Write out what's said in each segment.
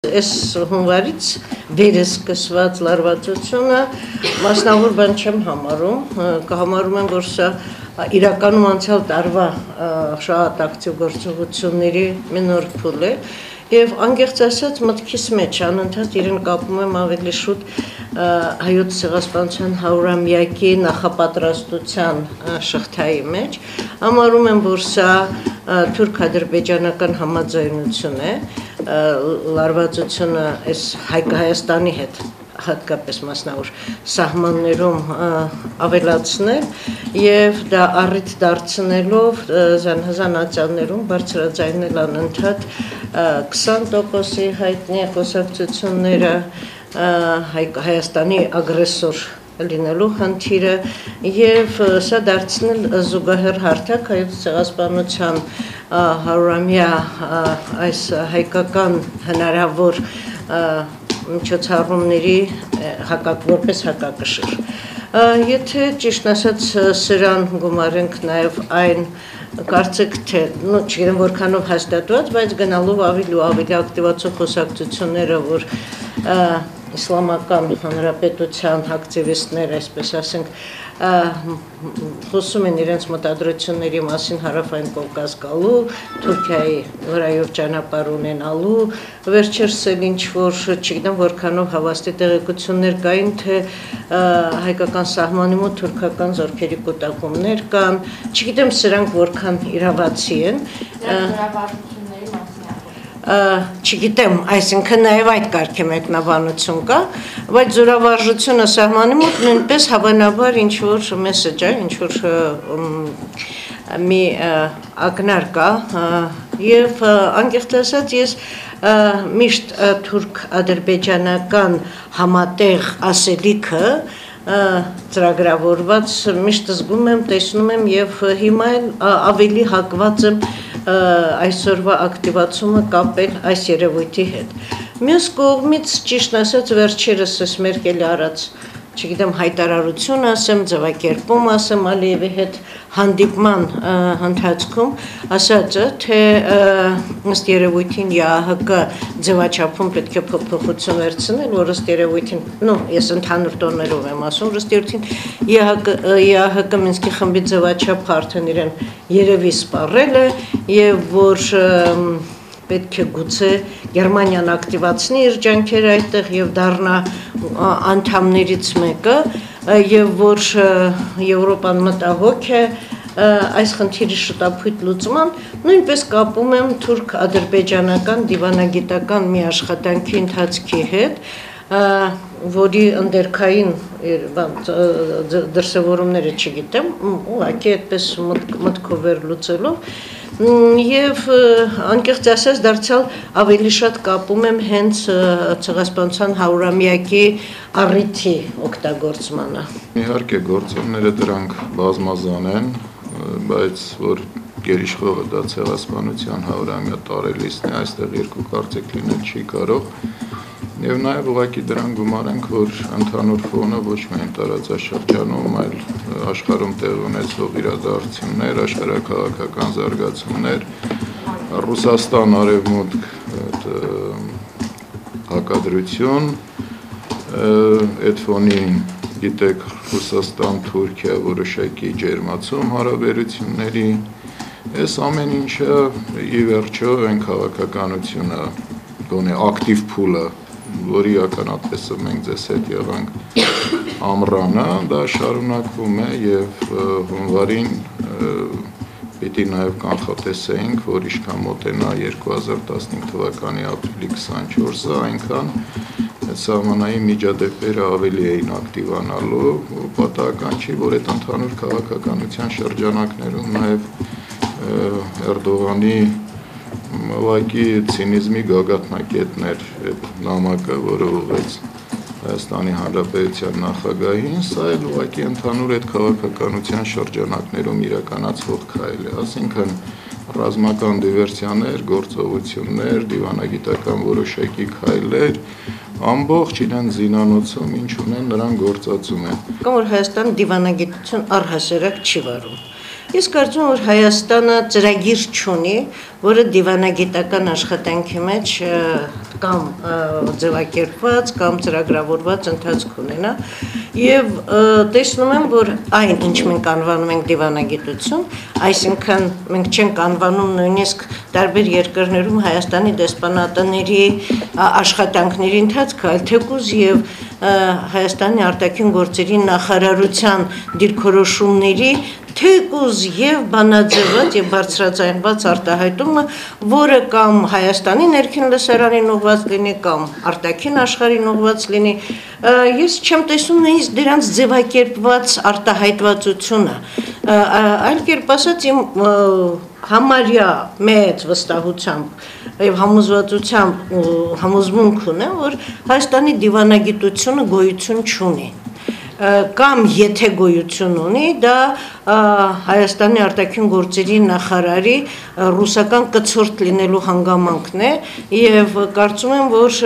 Այս հունվարից վերս սկսված լարվածությունը մասնավոր բան չեմ համարում, կհամարում եմ, որ սա իրականում անցյալ տարվա շատ ակտիվ գործողությունների մի նոր փուլ է եւ անկեղծ ասած մտքիս մեջ անընդհատ իրեն կապում եմ ավելի շուտ հայոց ցեղասպանության 100-ամյակի նախապատրաստության շղթայի մեջ, համարում եմ, որ սա թուրք-ադրբեջանական համաձայնություն է, լարվածությունը այս Հայաստանի հետ հատկապես մասնավոր սահմաններում ավելացնել եւ դա առիթ դարձնելով զանազանացաններում բարձրաձայնել անընդհատ 20%-ի հայտնի խոսակցությունները Հայաստանի ագրեսոր լինելու խնդիրը եւ սա դարձնել զուգահեռ հարթակ հայոց ցեղասպանության 100-ամյա այս հայկական հնարավոր միջոցառումների որպես հակակշիռ։ Եթե ճիշտ ասած սրան գումարենք նաեւ այն կարծեք թե, չգիտեմ որքանով հաստատված, բայց գնալով ավելի ու ավելի ակտիվացող խոսակցությունները, որ իսլամական հանրապետության ակտիվիստներ, այսպես ասենք, խոսում են իրենց մտադրությունների մասին հարավային Կովկաս գալու, Թուրքիայի վրայով ճանապարհ ունենալու, վերջերս էլ ինչ-որ, չգիտեմ որքանով հավաստի տեղեկություններ կային, թե հայկական սահմանի մոտ թուրքական զորքերի կուտակումներ կան, չգիտեմ սրանք որքան իրավացի են, չգիտեմ, այսինքն նաև այդ կարգի մեկնաբանություն կա, բայց զորավարժությունը սահմանի մոտ նույնպես հավանաբար ինչ-որ մեսեջ է, ինչ-որ մի ակնար կա եւ անկեղծ ասած ես միշտ թուրք-ադրբեջանական համատեղ ասելիքը ծրագրավորված միշտ զգում եմ, տեսնում եմ եւ հիմա ավելի հակված եմ այսօրվա ակտիվացումը կապել այս երևույթի հետ։ Մյուս կողմից ճիշտ ասած վերջերս էս Մերկելի արած, չգիտեմ հայտարարություն ասեմ, ձևակերպում ասեմ Ալիևի հետ հանդիպման ընթացքում ասած է, թե ըստ երևույթին ԵԱՀԿ ձևաչափում պետք է փոփոխություն վերցնել, որ ըստ երևույթին, ես ընդհանուր տոներով եմ ասում, ըստ երևույթին ԵԱՀԿ Մինսկի խմբի ձևաչափը արդեն իրեն երևի սպառել է եւ որ պետք է գուցե Գերմանիան ակտիվացնի իր ջանքերը այդտեղ եւ դառնա անդամներից մեկը եւ որ Եվրոպան մտահոգ է այս խնդիրի շտապույտ լուծման, նույնպես կապում եմ թուրք-ադրբեջանական դիվանագիտական մի աշխատանքի ընթացքի հետ, որի ընդերքային դրսևորումները չգիտեմ, ուղղակի այդպես մտքով վերլուծելով եւ անկեղծ ասած դարձյալ ավելի շատ կապում եմ հենց ցեղասպանության 100-ամյակի առիթի օգտագործմանը։ Իհարկե գործոնները դրանք բազմազան են, բայց որ գերիշխողը դա ցեղասպանության 100-ամյա տարելիցն է, այստեղ երկու կարծիք լինել չի կարող։ Եվ նաև ուղղակի դրան գումարենք, որ ընդհանուր ֆոնը ոչ միայն տարածաշրջանում, այլ աշխարհում տեղ ունեցող իրադարձություններ, աշխարհաքաղաքական զարգացումներ, Ռուսաստան, Արևմուտք հակադրություն, այդ ֆոնին գիտեք Ռուսաստան, Թուրքիա որոշակի ջերմացում հարաբերությունների, այս ամեն ինչը ի վերջո այն քաղաքականությունը, գոնե ակտիվ փուլը, որի ականատեսը մենք ձեզ հետ եղանք ամռանը, դա շարունակվում է եւ հունվարին պիտի նաեւ կանխատեսեինք, որ ինչքան մոտենա 2015 թվականի ապրիլի 24-ը, այնքան սահմանային միջադեպերը ավելի էին ակտիվանալու, պատահական չի, որ այդ ընդհանուր քաղաքականության շրջանակներում նաեւ Էրդողանի ուղղակի ցինիզմի գագաթնակետներ այդ նամակը, որը ուղղեց Հայաստանի Հանրապետության նախագահին, սա էլ ուղղակի ընդհանուր այդ քաղաքականության շրջանակներում իրականացվող քայլ է, այսինքն ռազմական դիվերսիաներ, գործողություններ, դիվանագիտական որոշակի քայլեր, ամբողջ իրեն զինանոցում ինչ ունեն նրան գործածում են։ Կամ որ Հայաստան դիվանագիտություն առհասարակ չի վարում։ Ես կարծում եմ, որ Հայաստանը ծրագիր չունի, որը դիվանագիտական աշխատանքի մեջ կամ ձևակերպված կամ ծրագրավորված ընթացք ունենա եւ տեսնում եմ, որ այն, ինչ մենք անվանում ենք դիվանագիտություն, այսինքն մենք չենք անվանում նույնիսկ տարբեր երկրներում Հայաստանի դեսպանատների աշխատանքների ընթացքը, այլ թեկուզ եւ Հայաստանի արտաքին գործերի նախարարության դիրքորոշումների թեկուզ եւ բանաձևված եւ բարձրաձայնված արտահայտումը, որը կամ Հայաստանի ներքին լսարանին ուղղված լինի, կամ արտաքին աշխարհին ուղղված լինի, ես չեմ տեսնում նույնիսկ դրանց ձևակերպված արտահայտվածությունը, այլ կերպ ասած իմ համարյա մեծ վստահությամբ եւ համոզվածությամբ համոզմունք ունեմ, որ Հայաստանի դիվանագիտությունը գոյություն չունի կամ եթե գոյություն ունի, դա Հայաստանի արտաքին գործերի նախարարի ռուսական կցորդ լինելու հանգամանքն է եւ կարծում եմ, որ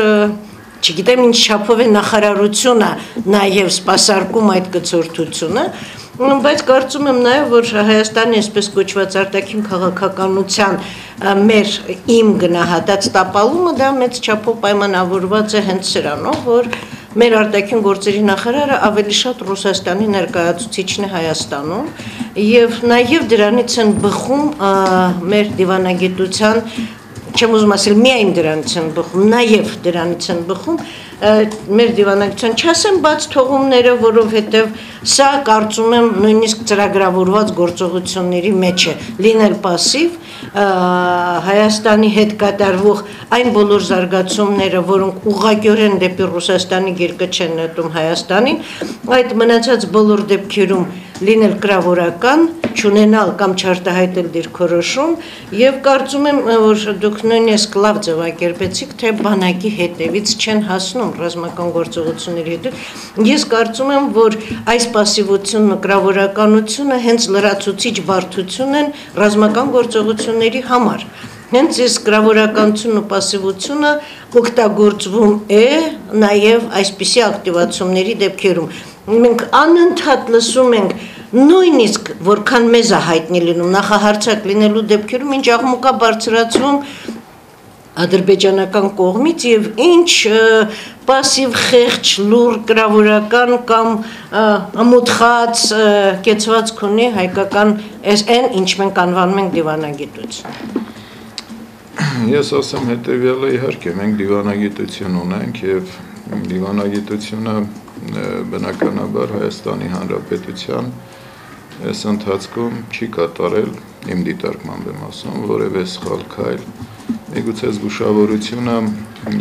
չգիտեմ ինչ չափով է նախարարությունը նաեւ սպասարկում այդ կցորդությունը, բայց կարծում եմ նաեւ, որ Հայաստանի այսպես կոչված արտաքին քաղաքականության իմ գնահատած տապալումը դա մեծ չափով պայմանավորված է հենց սրանով, որ մեր արտաքին գործերի նախարարը ավելի շատ Ռուսաստանի ներկայացուցիչն է Հայաստանում եւ նաեւ դրանից են բխում մեր դիվանագիտության, չեմ ուզում ասել միայն դրանից են բխում, նաեւ դրանից են բխում մեր դիվանագիտության չասեմ բաց թողումները, որովհետեւ սա կարծում եմ նույնիսկ ծրագրավորված գործողությունների մեջ է լինել пассив Հայաստանի հետ կատարվող այն բոլոր զարգացումները, որոնք ուղղակիորեն դեպի Ռուսաստանի գիրկը չեն նետում Հայաստանին, այդ մնացած բոլոր դեպքերում լինել կրավորական, չունենալ կամ չարտահայտել դիրքորոշում եւ կարծում եմ, որ դուք նույնիսկ լավ ձևակերպեցիք, թե բանակի հետևից չեն հասնում ռազմական գործողությունների հետ։ Ես կարծում եմ, որ այս пассивությունն ու կրավորականությունը հենց լրացուցիչ բարդություն են ռազմական գործողությունների համար։ Հենց այս կրավորականությունն ու пассивությունը օգտագործվում է նաև այսպիսի ակտիվացումների դեպքերում։ Մենք անընդհատ լսում ենք նույնիսկ որքան մեզ է հայտնի լինում նախահարցակ լինելու դեպքերում ինչ աղմուկ է բարձրացվում ադրբեջանական կողմից եւ ինչ пассив խեղճ լուր կրավորական կամ ամոթխած կեցվածք ունի հայկական այն ինչ մենք անվանում ենք դիվանագիտություն։ Ես ասեմ հետեւյալը, իհարկե մենք դիվանագիտություն ունենք եւ դիվանագիտությունը բնականաբար Հայաստանի Հանրապետության այս ընթացքում չի կատարել իմ դիտարկմամբ եմ ասում որևէ սխալ քայլ միգուցե զգուշավորությունը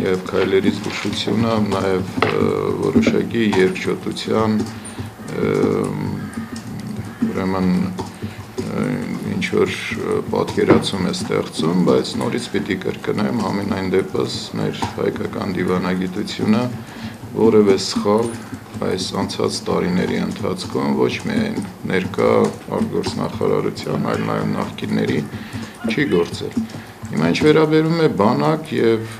եւ քայլերի զգուշությունը նաեւ որոշակի երկչոտության ուրեմն ինչ որ պատկերացում է ստեղծում, բայց նորից պիտի կրկնեմ ամենայն դեպս մեր հայկական դիվանագիտությունը որևէ սխալ այս անցած տարիների ընթացքում ոչ միայն ներկա արտգործնախարարության, այլ նաև նախկինների չի գործել։ Հիմա ինչ վերաբերում է բանակ եւ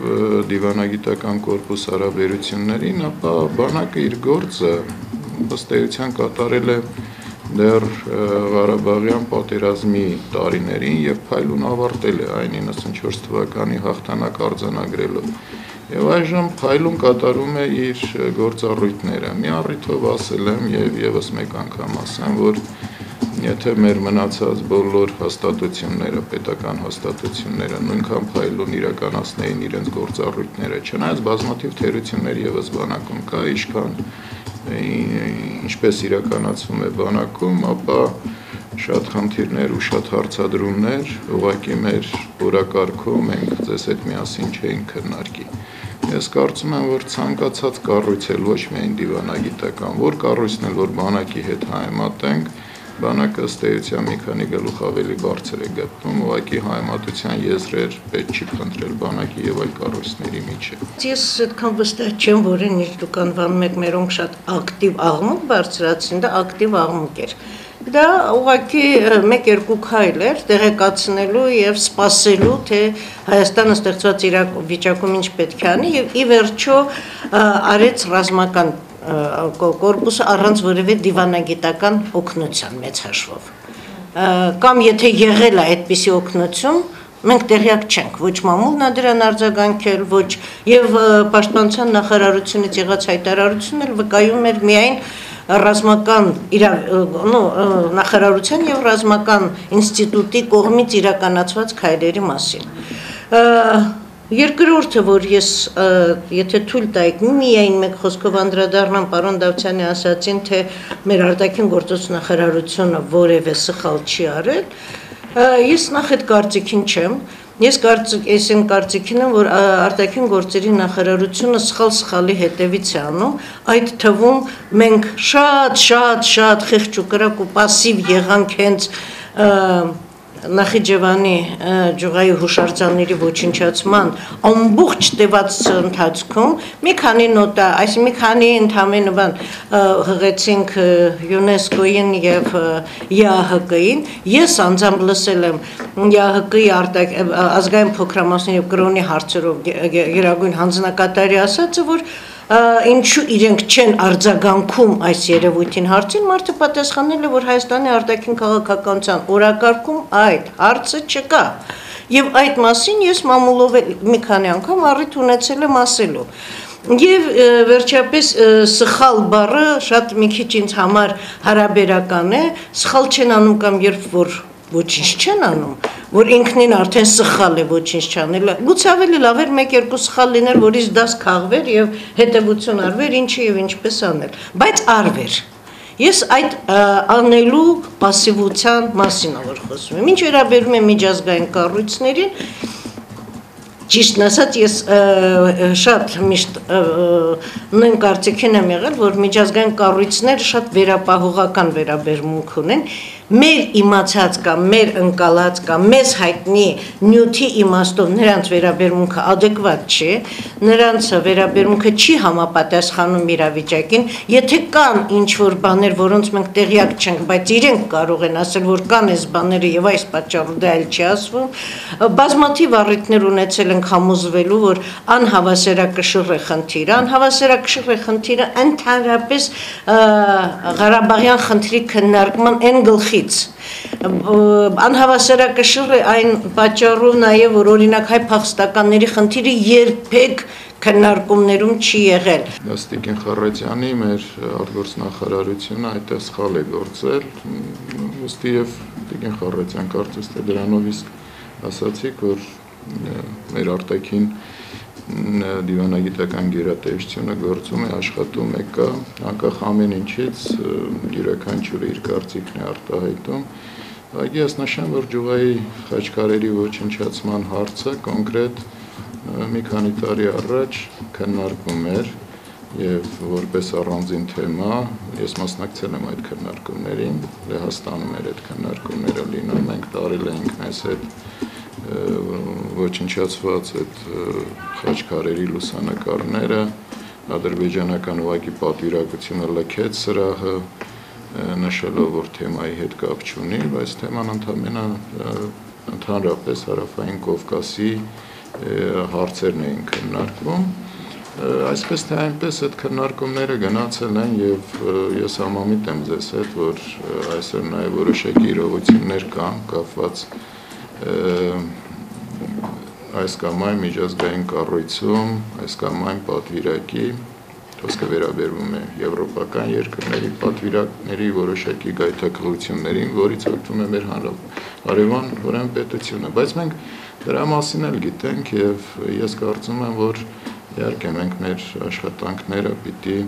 դիվանագիտական կորպուս հարաբերություններին, ապա բանակը իր գործը ըստ էության կատարել է դեռ Ղարաբաղյան պատերազմի տարիներին եւ փայլուն ավարտել է այն 94 թվականի հաղթանակ արձանագրելով։ Եվ այժմ փայլուն կատարում է իր գործառույթները։ Մի առիթով ասել եմ եւ եւս մեկ անգամ ասեմ, որ եթե մեր մնացած բոլոր հաստատությունները, պետական հաստատությունները նույնքան փայլուն իրականացնեին իրենց գործառույթները, չնայած բազմաթիվ թերություններ եւս բանակում կա, ինչպես իրականացվում է բանակում, ապա շատ խնդիրներ ու շատ հարցադրումներ ուղղակի մեր օրակարգում մենք ձեզ հետ միասին չէինք քննարկի։ Ես կարծում եմ, որ ցանկացած կառույց էլ ոչ միայն դիվանագիտական, որ կառույցն էլ որ բանակի հետ համեմատենք, բանակը ըստ էության մի քանի գլուխ ավելի բարձր է գտնվում, ուղղակի համեմատության եզրեր պետք չի փնտրել բանակի եւ այլ կառույցների միջեւ։ Ես այդքան վստահ չեմ, որ ինչ դուք անվանում եք մերոնք շատ ակտիվ աղմուկ բարձրացին, դա ակտիվ աղմուկ էր։ Դա ուղղակի մեկ-երկու քայլ էր տեղեկացնելու եւ սպասելու, թե Հայաստանը ստեղծված իրավիճակում ինչ պետք է անի եւ ի վերջո արեց ռազմական կորպուսը առանց որևէ դիվանագիտական օգնության մեծ հաշվով։ կամ եթե եղել է այդպիսի օգնություն, մենք տեղյակ չենք, ոչ մամուլն է դրան արձագանքել, ոչ եւ պաշտպանության նախարարությունից եղած հայտարարությունն էլ վկայում էր միայն ռազմական նախարարության եւ ռազմական ինստիտուտի կողմից իրականացված քայլերի մասին։ Երկրորդը, որ ես եթե թույլ տայիք միայն մեկ խոսքով անդրադառնամ պարոն Դավթյանի ասացին, թե մեր արտաքին գործոց նախարարությունը որևէ սխալ չի արել, ես նախ այդ կարծիքին չեմ, ես այն կարծիքին եմ, որ արտաքին գործերի նախարարությունը սխալի հետևից է անում, այդ թվում մենք շատ խեղճ ու կրակ ու պասիվ եղանք հենց Նախիջևանի ջուղայի հուշարձանների ոչնչացման ամբողջ տևած ընթացքում մի քանի նոտա, այսինքն մի քանի ընդհանրեն բան հղեցինք ՅՈՒՆԵՍԿՕ-ին եւ ԵԱՀԿ-ին, ես անձամբ լսել եմ ԵԱՀԿ-ի ազգային փոքրամասնների եւ կրոնի հարցերով գերագույն հանձնակատարի ասածը, որ ինչու իրենք չեն արձագանքում այս երևույթին հարցին, մարդը պատասխանել է, որ Հայաստանի արտաքին քաղաքականության օրակարգում այդ հարցը չկա։ Եվ այդ մասին ես մամուլով մի քանի անգամ առիթ ունեցել եմ ասելու։ Եվ վերջապես սխալ բառը շատ մի քիչ ինձ համար հարաբերական է, սխալ չեն անում կամ երբ որ ոչինչ չեն անում, որ ինքնին արդեն սխալ է ոչինչ չանելը, գուցե ավելի լավ էր մեկ-երկու սխալ լիներ, որից դաս քաղվեր եւ հետեւություն արվեր, ինչը եւ ինչպես անել, բայց արվեր։ Ես այդ անելու пассивության մասին որ խոսում եմ։ Ինչ վերաբերում է միջազգային կառույցներին, ճիշտն ասած ես շատ միշտ նույն կարծիքին եմ եղել, որ միջազգային կառույցները շատ վերապահողական վերաբերմունք ունեն, մեր իմացած կամ մեր ընկալած կամ մեզ հայտնի նյութի իմաստով նրանց վերաբերմունքը adekvat չի, նրանց վերաբերմունքը չի համապատասխանում իրավիճակին, եթե կան ինչ-որ բաներ, որոնց մենք տեղյակ չենք, բայց իրենք կարող են ասել, որ կան այս բաները եւ այս պատճառով դա էլ չի ասվում, բազմաթիվ առիթներ ունեցել ենք համոզվելու, որ անհավասարակշռ է խնդիրը ընդհանրապես Ղարաբաղյան խնդրի քննարկման այն գլխից անհավասարակշռ է այն պատճառով նաև որ օրինակ հայ փախստականների խնդիրը երբեք քննարկումներում չի եղել։ Տիկին Խառատյանի մեր արտգործնախարարությունը այդտեղ սխալ է գործել, ուստի եւ Տիկին Խառատյան կարծես թե դրանով իսկ ասացիք, որ մեր արտաքին դիվանագիտական գերատեսչությունը գործում է, աշխատում է կա, անկախ ամեն ինչից յուրաքանչյուրը իր կարծիքն է արտահայտում։ Բայց ես նշեմ, որ ջուղայի խաչքարերի ոչնչացման հարցը կոնկրետ մի քանի տարի առաջ քննարկվում էր եւ որպես առանձին թեմա ես մասնակցել եմ այդ քննարկումներին, Լեհաստանում էր այդ քննարկումները լինում, մենք տարել էինք մեզ հետ ոչնչացված այդ խաչքարերի լուսանկարները, ադրբեջանական ուղղակի պատվիրակությունը լքեց սրահը, նշելով, որ թեմայի հետ կապ չունի, բայց թեման ընդհանրապես Հարավային Կովկասի հարցերն էին քննարկվում։ Այսպես թե այնպես այդ քննարկումները գնացել են եւ ես համամիտ եմ ձեզ հետ, որ այսօր նաեւ որոշակի իրողություններ կան կապված այս կամ այն միջազգային կառույցում, այս կամ այն պատվիրակի, խոսքը վերաբերվում է եվրոպական երկրների պատվիրակների որոշակի գայթակղություններին, որից օգտվում է մեր հարևան ուրեմն պետությունը, բայց մենք դրա մասին էլ գիտենք եւ ես կարծում եմ, որ իհարկե մենք մեր աշխատանքները պիտի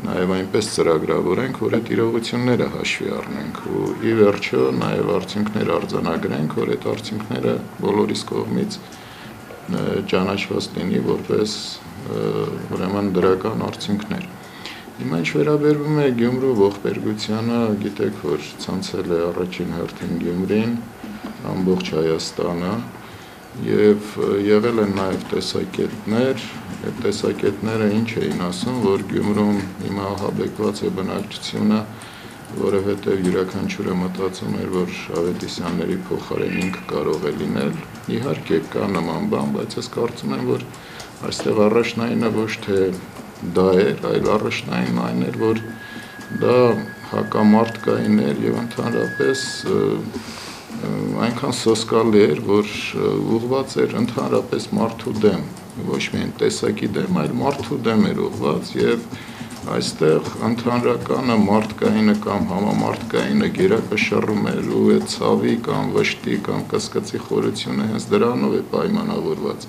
նաև այնպես ծրագրավորենք, որ այդ իրողությունները հաշվի առնենք ու ի վերջո նաև արդյունքներ արձանագրենք, որ այդ արդյունքները բոլորիս կողմից ճանաչված լինի որպես ուրեմն դրական արդյունքներ։ Հիմա ինչ վերաբերվում է Գյումրու ողբերգությանը, գիտեք, որ ցանցել է առաջին հերթին Գյումրին, ամբողջ Հայաստանը եւ եղել են նաև տեսակետներ, այդ տեսակետները ինչ էին ասում, որ Գյումրում հիմա ահաբեկված է բնակչությունը, որովհետև յուրաքանչյուրը մտածում էր, որ Ավետիսյանների փոխարեն ինքը կարող է լինել։ Իհարկե կա նման բան, բայց ես կարծում եմ, որ այստեղ առաջնայինը ոչ թե դա էր, այլ առաջնայինն այն էր, որ դա հակամարտկային էր եւ ընդհանրապես այնքան սոսկալի էր, որ ուղղված էր ընդհանրապես մարդու դեմ, ոչ միայն տեսակի դեմ, այլ մարդու դեմ էր ուղղված եւ այստեղ ընդհանրականը մարդկայինը կամ համամարտկայինը գերակշռում էր ու այդ ցավի կամ վշտի կամ կասկածի խորությունը հենց դրանով է պայմանավորված։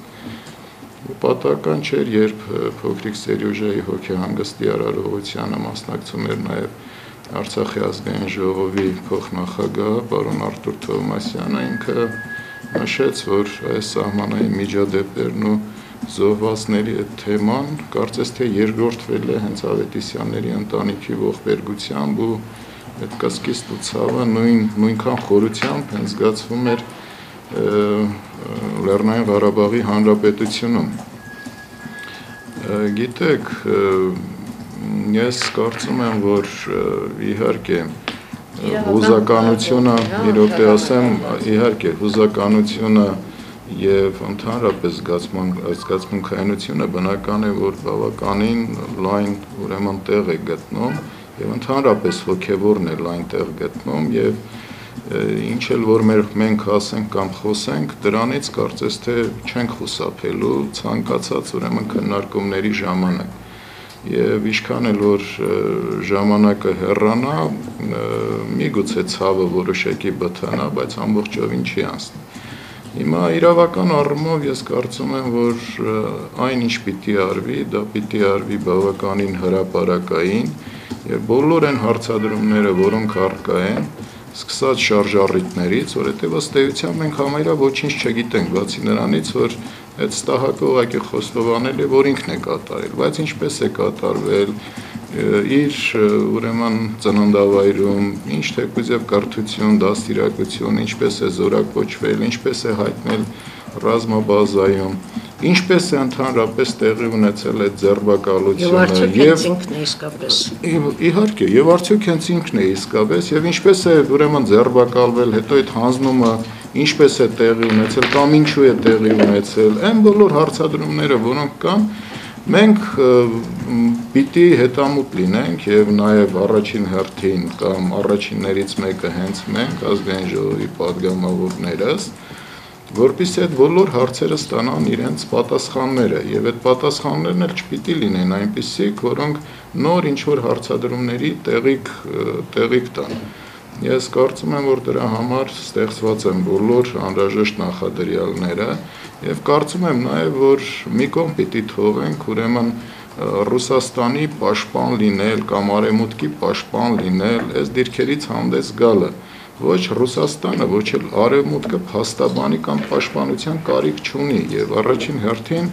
Պատահական չէր, երբ փոքրիկ Սերյուժայի հոգեհանգստի արարողությանը մասնակցում էր նաեւ Արցախի ազգային ժողովի փոխնախագահ պարոն Արտուր Թովմասյանը ինքը նշեց, որ այս սահմանային միջադեպերն ու զոհվածների այդ թեման կարծես թե երկրորդվել է հենց Ավետիսյանների ընտանիքի ողբերգությամբ ու այդ կասկիստ ու ցավը նույնքան խորությամբ հենց զգացվում էր Լեռնային Ղարաբաղի Հանրապետությունում։ Գիտեք, ես կարծում եմ, որ իհարկե հուզականությունը, իրոք ասեմ, իհարկե հուզականությունը եւ ընդհանրապես զգացմունքայնությունը բնական է, որ բավականին լայն ուրեմն տեղ է գտնում եւ ընդհանրապես հոգեվորն է լայն տեղ գտնում եւ ինչ էլ որ մենք ասենք կամ խոսենք, դրանից կարծես թե չենք խուսափելու ցանկացած ուրեմն քննարկումների ժամանակ։ Եվ ինչքան էլ որ ժամանակը հեռանա, միգուցե ցավը որոշակի բթանա, բայց ամբողջովին չի անցնի։ Հիմա իրավական առումով ես կարծում եմ, որ այն ինչ պիտի արվի, դա պիտի արվի բավականին հրապարակային եւ բոլոր այն հարցադրումները, որոնք առկա են, սկսած շարժառիթներից, որովհետեւ ըստ էության մենք համարյա ոչինչ չգիտենք, բացի նրանից, որ այդ ստահակը ուղղակի խոստովանել է, որ ինքն է կատարել, բայց ինչպես է կատարվել, իր ուրեմն ծննդավայրում, ինչ թեկուզ եւ կրթություն, դաստիարակություն, ինչպես է զորակոչվել, ինչպես է հայտնել ռազմաբազայում, ինչպես է ընդհանրապես տեղի ունեցել այդ ձերբակալությունը եւ ինքն է իսկապես։ Իհարկե, եւ արդյոք հենց ինքն է իսկապես եւ ինչպես է ուրեմն ձերբակալվել, հետո այդ հանձնումը ինչպես է տեղի ունեցել կամ ինչու է տեղի ունեցել, այն բոլոր հարցադրումները, որոնք կան, մենք պիտի հետամուտ լինենք եւ նաեւ առաջին հերթին կամ առաջիններից մեկը հենց մենք ազգային ժողովի պատգամավորներս, որպեսզի այդ բոլոր հարցերը ստանան իրենց պատասխանները եւ այդ պատասխաններն էլ չպիտի լինեն այնպիսիք, որոնք նոր ինչ որ հարցադրումների տեղիք տան։ Ես կարծում եմ, որ դրա համար ստեղծված են բոլոր անհրաժեշտ նախադրյալները եւ կարծում եմ նաեւ, որ մի կողմ պիտի թողենք ուրեմն Ռուսաստանի պաշտպան լինել կամ Արևմուտքի պաշտպան լինել, այս դիրքերից հանդես գալը։ Ոչ Ռուսաստանը, ոչ էլ Արևմուտքը փաստաբանի կամ պաշտպանության կարիք չունի եւ առաջին հերթին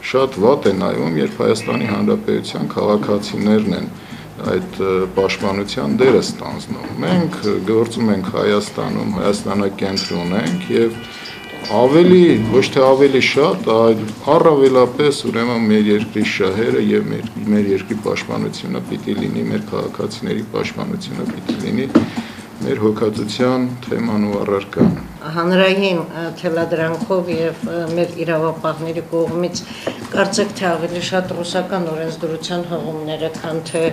շատ վատ է նայում, երբ Հայաստանի Հանրապետության քաղաքացիներն են այդ պաշտպանության դերը ստանձնում։ Մենք գործում ենք Հայաստանում, Հայաստանակենտրոն ենք եւ ավելի, ոչ թե ավելի շատ, այլ առավելապես ուրեմն մեր երկրի շահերը եւ մեր երկրի պաշտպանությունը պիտի լինի, մեր քաղաքացիների պաշտպանությունը պիտի լինի մեր հոգատության թեման ու առարկան։ Հանրային թելադրանքով եւ մեր իրավապահների կողմից կարծեք թե ավելի շատ ռուսական օրենսդրության հղումները, քան թե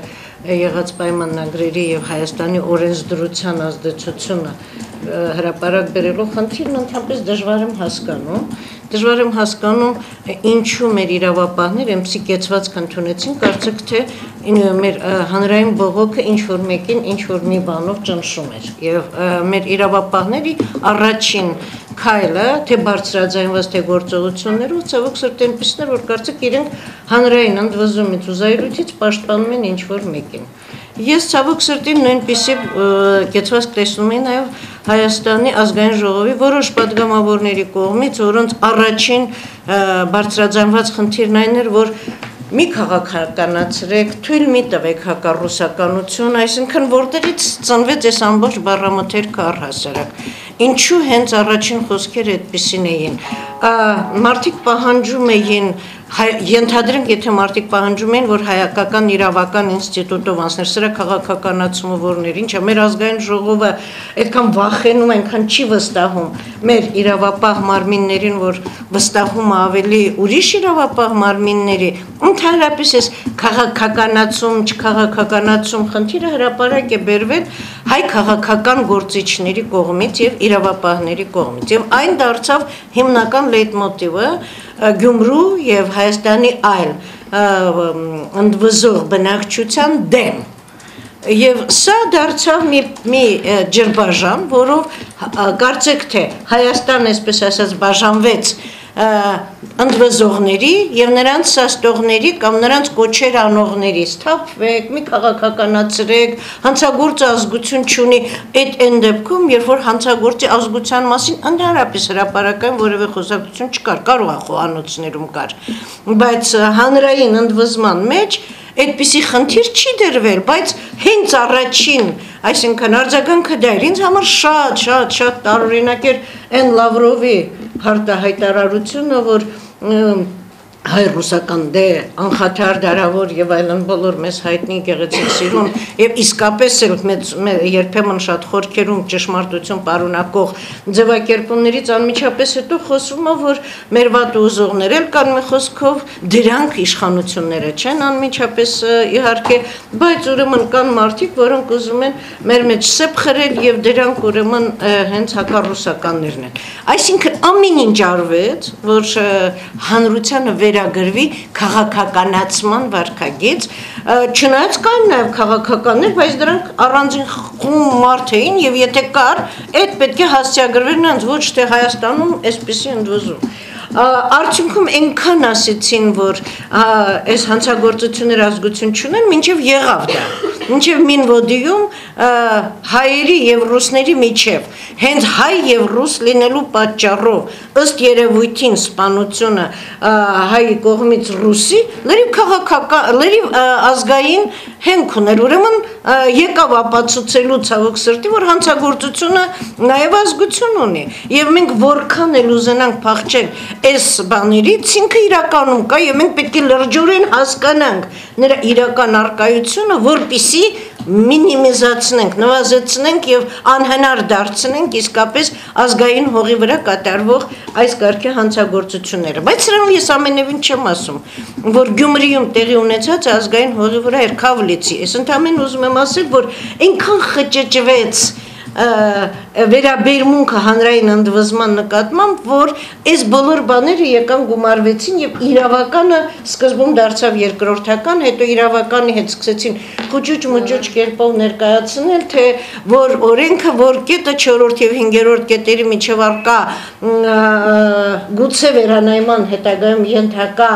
եղած պայմանագրերի եւ Հայաստանի օրենսդրության ազդեցությունը հրապարակ բերելու խնդիրն ընդհանրապես դժվար եմ հասկանում, ինչու մեր իրավապահները այնպիսի կեցվածք ընդունեցին, կարծեք թե մեր հանրային բողոքը ինչ որ մեկին ինչ որ մի բանով ճնշում էր եւ մեր իրավապահների առաջին քայլը թե բարձրաձայնված թե գործողություններով ցավոք սրտի այնպիսին էր, որ կարծեք իրենք հանրային ընդվզումից ու զայրույթից պաշտպանում են ինչ որ մեկին։ Ես ցավոք սրտի նույնպիսի կեցվածք տեսնում եմ նաև Հայաստանի ազգային ժողովի որոշ պատգամավորների կողմից, որոնց առաջին բարձրաձայնված խնդիրն այն էր, որ մի քաղաքականացրեք, թույլ մի տվեք հակառուսականություն, այսինքն որտեղից ծնվեց այս ամբողջ բառամթերքը առհասարակ։ Ինչու հենց առաջին խոսքերը այդպիսին էին։ Մարդիկ պահանջում էին Ենթադրենք, եթե մարդիկ պահանջում են, որ հայկական իրավական ինստիտուտով անցներ, սրա քաղաքականացումը որներ, ինչա մեր ազգային ժողովը այդքան վախենում, այնքան չի վստահում մեր իրավապահ մարմիններին, որ վստահում ավելի ուրիշ իրավապահ մարմինների, ընդհանրապես այս քաղաքականացում, չքաղաքականացում խնդիրը հրապարակ է բերվել հայ քաղաքական գործիչների կողմից եւ իրավապահների կողմից եւ այն դարձավ հիմնական լեյտմոտիվը Գյումրու եւ Հայաստանի այլ ընդվզող բնակչության դեմ եւ սա դարձավ մի ջրբաժան, որով կարծեք թե Հայաստան, այսպես ասած, բաժանվեց ընդվզողների եւ նրանց սաստողների կամ նրանց կոչեր անողների սթափվեք, մի քաղաքականացրեք, հանցագործը ազգություն չունի, այդ դեպքում, երբ որ հանցագործի ազգության մասին ընդհանրապես հրապարակային որևէ խոսակցություն չկար, կարող է խոհանոցներում կար, բայց հանրային ընդվզման մեջ այդպիսի խնդիր չի դրվել, բայց հենց առաջին, այսինքն արձագանքը դա էր, ինձ համար շատ տարօրինակ էր այն Լավրովի հայտարարությունը, որ հայ-ռուսական անխաթար դարավոր եւ այլն բոլոր մեզ հայտնի գեղեցիկ սիրուն եւ իսկապես էլ երբեմն շատ խորքերում ճշմարտություն պարունակող ձևակերպումներից անմիջապես հետո խոսվում է, որ մեր վատ ուզողներ էլ կան մի խոսքով, դրանք իշխանությունները չեն անմիջապես իհարկե, բայց ուրեմն կան մարդիկ, որոնք ուզում են մեր մեջ սեփ խրել եւ դրանք ուրեմն հենց հակառուսականներն են։ Այսինքն ամեն ինչ արվեց, որ հանրությանը վերագրվի քաղաքականացման վարքագիծ, չնայած կան նաև քաղաքականներ, բայց դրանք առանձին խումբ մարդ էին եւ եթե կար, այդ պետք է հասցեագրվեր նրանց, ոչ թե Հայաստանում այսպեսի ընդվզում։ Արդյունքում այնքան ասեցին, որ այս հանցագործությունները ազգություն չունեն, մինչև եղավ դա, մինչև Մինվոդիում հայերի եւ ռուսների միջև, հենց հայ եւ ռուս լինելու պատճառով, ըստ երևույթին սպանությունը հայ կողմից ռուսի, լրիվ ազգային հենք ուներ, ուրեմն եկավ ապացուցելու ցավոք սրտի, որ հանցագործությունը նաեւ ազգություն ունի, եւ մենք որքան էլ ուզենանք փախչել այս բաներից, ինքը իրականում կա եւ մենք պետք է լրջորեն հասկանանք նրա իրական առկայությունը, որպեսզի մինիմիզացնենք, նվազեցնենք եւ անհնար դարձնենք իսկապես ազգային հողի վրա կատարվող այս կարգի հանցագործությունները։ Բայց սրանով ես ամենևին չեմ ասում, որ Գյումրիում տեղի ունեցած ազգային հողի վրա էր քավլիցի։ Ես ընդհանրապես ուզում եմ ասել, որ այնքան խճճվեց վերաբերմունքը հանրային ընդվզման նկատմամբ, որ այս բոլոր բաները եկան գումարվեցին եւ իրավականը սկզբում դարձավ երկրորդական, հետո իրավականի հետ սկսեցին խուճուճ-մուճուճ կերպով ներկայացնել, թե որ օրենքը, որ կետը 4-րդ եւ 5-րդ կետերի միջև առկա գուցե վերանայման հետագայում ենթակա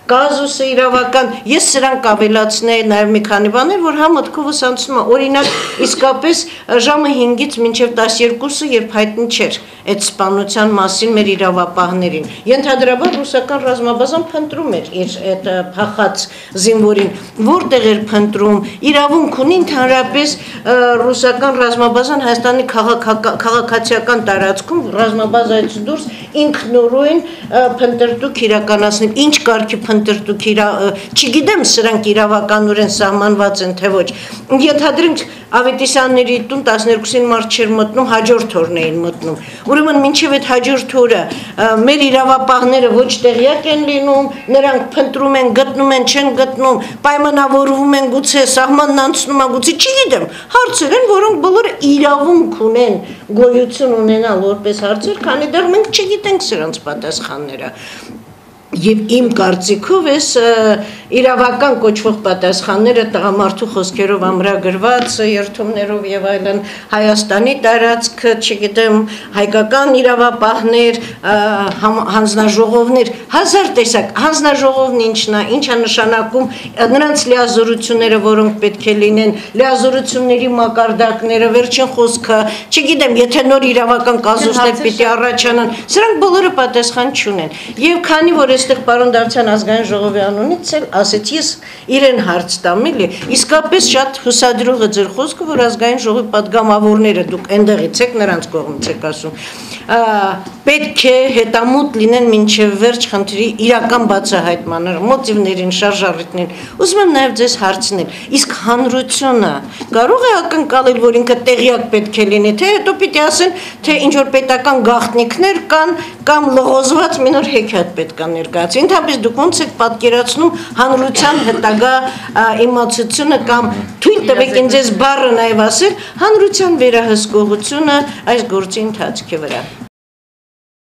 կազուսը իրավական, ես սրանք ավելացնեի նաև մի քանի բաներ, որ համոթքովս անցնում է, օրինակ իսկապես ժամը 5-ից մինչև 12-ը երբ հայտնի չէր այդ սպանության մասին մեր իրավապահներին։ Ենթադրաբար ռուսական ռազմաբազան փնտրում էր իր այդ փախած զինվորին, որտեղ էր փնտրում, իրավունք ունի ընդհանրապես ռուսական ռազմաբազան Հայաստանի քաղաքացիական տարածքում ռազմաբազայից դուրս ինքնուրույն փնտրտուք իրականացնել, ինչ կարգի փնտրտուք չգիտեմ սրանք իրավականորեն սահմանված են թե ոչ։ Ենթադրենք Ավետիսյանների տուն 12-ին մարդ չէր մտնում, հաջորդ օրն էին մտնում։ Ուրեմն մինչև այդ հաջորդ օրը մեր իրավապահները ոչ տեղյակ են լինում, նրանք փնտրում են, գտնում են, չեն գտնում, պայմանավորվում են, գուցե սահմանն անցնում է, գուցե չգիտեմ։ Հարցեր են, որոնք բոլորը իրավունք ունեն գոյություն ունենալ որպես հարցեր, քանի դեռ մենք չգիտենք սրանց պատասխանները։ Եվ իմ կարծիքով էս իրավական կոչվող պատասխանները տղամարդու խոսքերով ամրագրված երթումներով եւ այլն Հայաստանի տարածքը, չգիտեմ, հայկական իրավապահներ, հանձնաժողովներ, հազար տեսակ, հանձնաժողովն ինչն է, ինչա նշանակում նրանց լիազորությունները, որոնք պետք է լինեն, լիազորությունների մակարդակները, վերջին խոսքը, չգիտեմ, եթե նոր իրավական կազուսներ պիտի առաջանան, սրանք բոլորը պատասխան չունեն։ Եվ քանի որ այստեղ պարոն Դավթյան ազգային ժողովի անունից էլ ասեց, ես իրեն հարց տամ, էլի, իսկապես շատ հուսադրող է ձեր խոսքը, որ ազգային ժողովի պատգամավորները դուք այնտեղից եք, նրանց կողմից եք ասում, պետք է հետամուտ լինեն մինչև վերջ խնդրի իրական բացահայտմանը, մոտիվներին, շարժառիթներին։ Ուզում եմ նաև ձեզ հարցնել, իսկ հանրությունը կարող է ակնկալել, որ ինքը տեղյակ պետք է լինի, թե հետո պիտի ասեն, թե ինչ որ պետական գաղտնիքներ կան կամ լղոզված մի նոր հեքիաթ պետք է ներկայացվի։ Ընդհանրապես դուք ոնց եք պատկերացնում հանրության հետագա իմացությունը կամ թույլ տվեք ինձ այս բառը նաև ասել հանրության վերահսկողությունը այս գործի ընթացքի վրա։